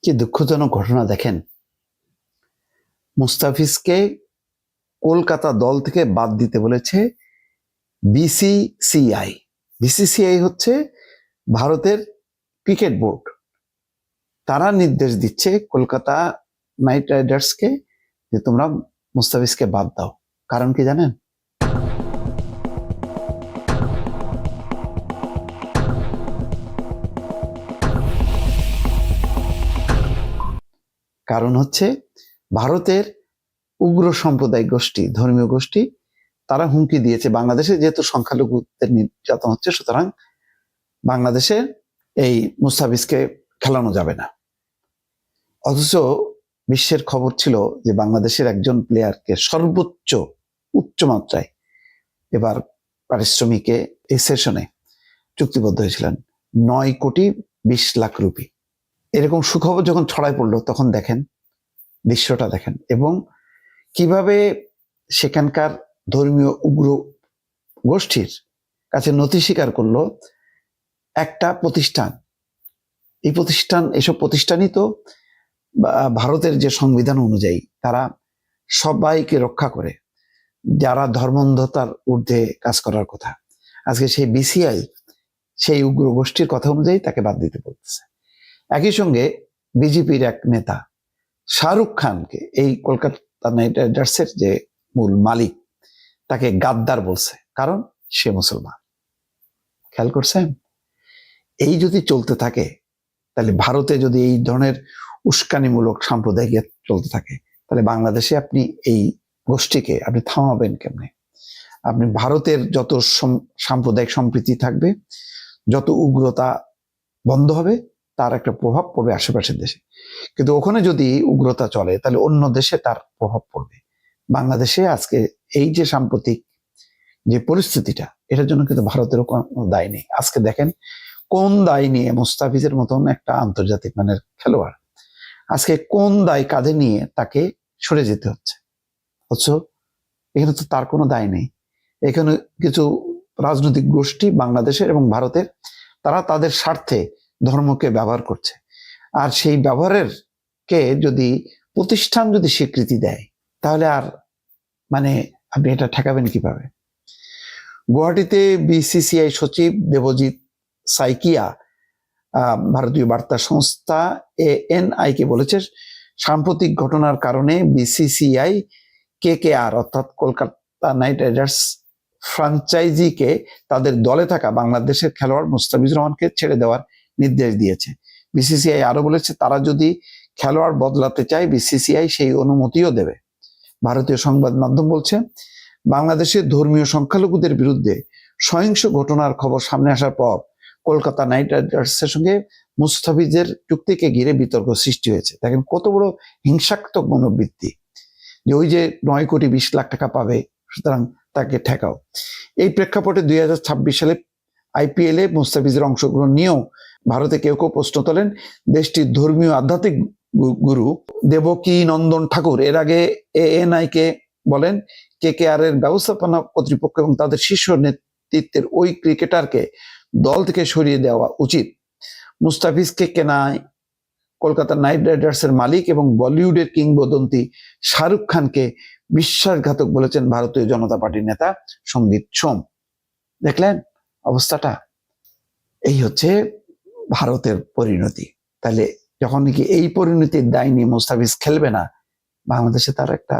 কি দুঃখজনক ঘটনা দেখেন, মুস্তাফিজকে কলকাতা দল থেকে বাদ দিতে বলেছে বিসিসিআই। বিসিসিআই হচ্ছে ভারতের ক্রিকেট বোর্ড। তারা নির্দেশ দিচ্ছে কলকাতা নাইট রাইডার্সকে যে তোমরা মুস্তাফিজকে বাদ দাও। কারণ কি জানেন? কারণ হচ্ছে ভারতের উগ্র সাম্প্রদায়িক গোষ্ঠী, ধর্মীয় গোষ্ঠী, তারা হুমকি দিয়েছে বাংলাদেশে যেহেতু সংখ্যালঘুদের নির্যাতন হচ্ছে, সুতরাং বাংলাদেশে এই মুস্তাফিজকে খেলানো যাবে না। অথচ বিশ্বের খবর ছিল যে বাংলাদেশের একজন প্লেয়ারকে সর্বোচ্চ উচ্চ মাত্রায় এবার পারিশ্রমিকে এই সেশনে চুক্তিবদ্ধ হয়েছিলেন 9,20,00,000 রুপি। এরকম সুখবর যখন ছড়ায় পড়লো তখন দেখেন দৃশ্যটা দেখেন, এবং কিভাবে সেখানকার ধর্মীয় উগ্র গোষ্ঠীর কাছে নথি স্বীকার করলো একটা প্রতিষ্ঠান। এই প্রতিষ্ঠান, এসব প্রতিষ্ঠানই তো ভারতের যে সংবিধান অনুযায়ী তারা সবাইকে রক্ষা করে, যারা ধর্মান্ধতার ঊর্ধ্বে কাজ করার কথা। আজকে সেই বিসিআই সেই উগ্র গোষ্ঠীর কথা অনুযায়ী তাকে বাদ দিতে বলতেছে। একই সঙ্গে বিজেপির এক নেতা শাহরুখ খানকে, এই কলকাতা নাইট রাইডার্সের যে মূল মালিক, তাকে গাদ্দার বলছে, কারণ সে মুসলমান। খেয়াল করছেন? এই যদি চলতে থাকে, তাহলে ভারতে যদি এই ধরনের উস্কানিমূলক সাম্প্রদায়িক চলতে থাকে, তাহলে বাংলাদেশে আপনি এই গোষ্ঠীকে আপনি থামাবেন কেমনে? আপনি ভারতের যত সাম্প্রদায়িক সম্প্রীতি থাকবে, যত উগ্রতা বন্ধ হবে, তার একটা প্রভাব পড়বে আশেপাশের দেশে। কিন্তু ওখানে যদি উগ্রতা চলে, তাহলে অন্য দেশে তার প্রভাব পড়বে। বাংলাদেশে আজকে এই যে সাম্প্রতিক যে পরিস্থিতিটা, এটার জন্য কিন্তু ভারতেরও কোনো দায় নেই। আজকে দেখেন কোন দায় নিয়ে মুস্তাফিজের মতন একটা আন্তর্জাতিক মানের খেলোয়াড়, আজকে কোন দায় কাঁধে নিয়ে তাকে সরে যেতে হচ্ছে। অথচ এখানে তো তার কোনো দায় নেই। এখানে কিছু রাজনৈতিক গোষ্ঠী বাংলাদেশের এবং ভারতের, তারা তাদের স্বার্থে ধর্মকে ব্যবহার করছে। আর সেই ব্যবহারের কে যদি প্রতিষ্ঠান যদি স্বীকৃতি দেয়, তাহলে আর মানে আপনি এটা ঠেকাবেন কিভাবে? গুয়াহাটিতে বিসিসিআই সচিব দেবজিৎ সাইকিয়া ভারতীয় বার্তা সংস্থা ANI কে বলেছে, সাম্প্রতিক ঘটনার কারণে বিসিসিআই KKR অর্থাৎ কলকাতা নাইট রাইডার্স ফ্র্যাঞ্চাইজিকে তাদের দলে থাকা বাংলাদেশের খেলোয়াড় মুস্তাফিজুর রহমানকে ছেড়ে দেওয়ার নির্দেশ দিয়েছে। বিসিসিআই আরো বলেছে, তারা যদি খেলোয়াড় বদলাতে চায়, বিসিসিআই সেই অনুমতিও দেবে। ভারতীয় সংবাদ মাধ্যম বলছে, বাংলাদেশের ধর্মীয় সংখ্যালঘুদের বিরুদ্ধে সহিংস ঘটনার খবর সামনে আসার পর কলকাতা নাইট রাইডার্সের সঙ্গে মুস্তাফিজের চুক্তিকে ঘিরে বিতর্ক সৃষ্টি হয়েছে। দেখেন কত বড় হিংসাত্মক মনোবৃত্তি, যে ওই যে 9,20,00,000 টাকা পাবে, সুতরাং তাকে ঠেকাও। এই প্রেক্ষাপটে 2026 সালে IPL-এ মুস্তাফিজের অংশগ্রহণ নিয়েও ভারতে কেউ কেউ প্রশ্ন তোলেন। দেশটির ধর্মীয় আধ্যাত্মিক গুরু দেবকী নন্দন ঠাকুর এর আগে ANI-কে বলেন, KKR এর ব্যবস্থাপনা কর্তৃপক্ষ এবং তাদের শীর্ষ নেতৃত্বের ওই ক্রিকেটারকে দল থেকে সরিয়ে দেওয়া উচিত। মুস্তাফিজকে কেনায় কলকাতা নাইট রাইডার্সের মালিক এবং বলিউডের কিংবদন্তি শাহরুখ খানকে বিশ্বাসঘাতক বলেছেন ভারতীয় জনতা পার্টির নেতা সঞ্জিত সোম। দেখলেন অবস্থাটা? এই হচ্ছে ভারতের পরিণতি। তাহলে যখন নাকি এই পরিণতির দায় নিয়ে মুস্তাফিজ খেলবে না, বাংলাদেশে তার একটা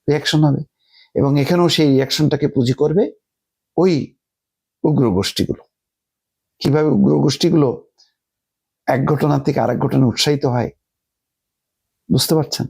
রিয়াকশন হবে, এবং এখানেও সেই রিয়াকশনটাকে পুঁজি করবে ওই উগ্র গোষ্ঠীগুলো। কিভাবে উগ্র গোষ্ঠীগুলো এক ঘটনা থেকে আরেক ঘটনা উৎসাহিত হয় বুঝতে পারছেন?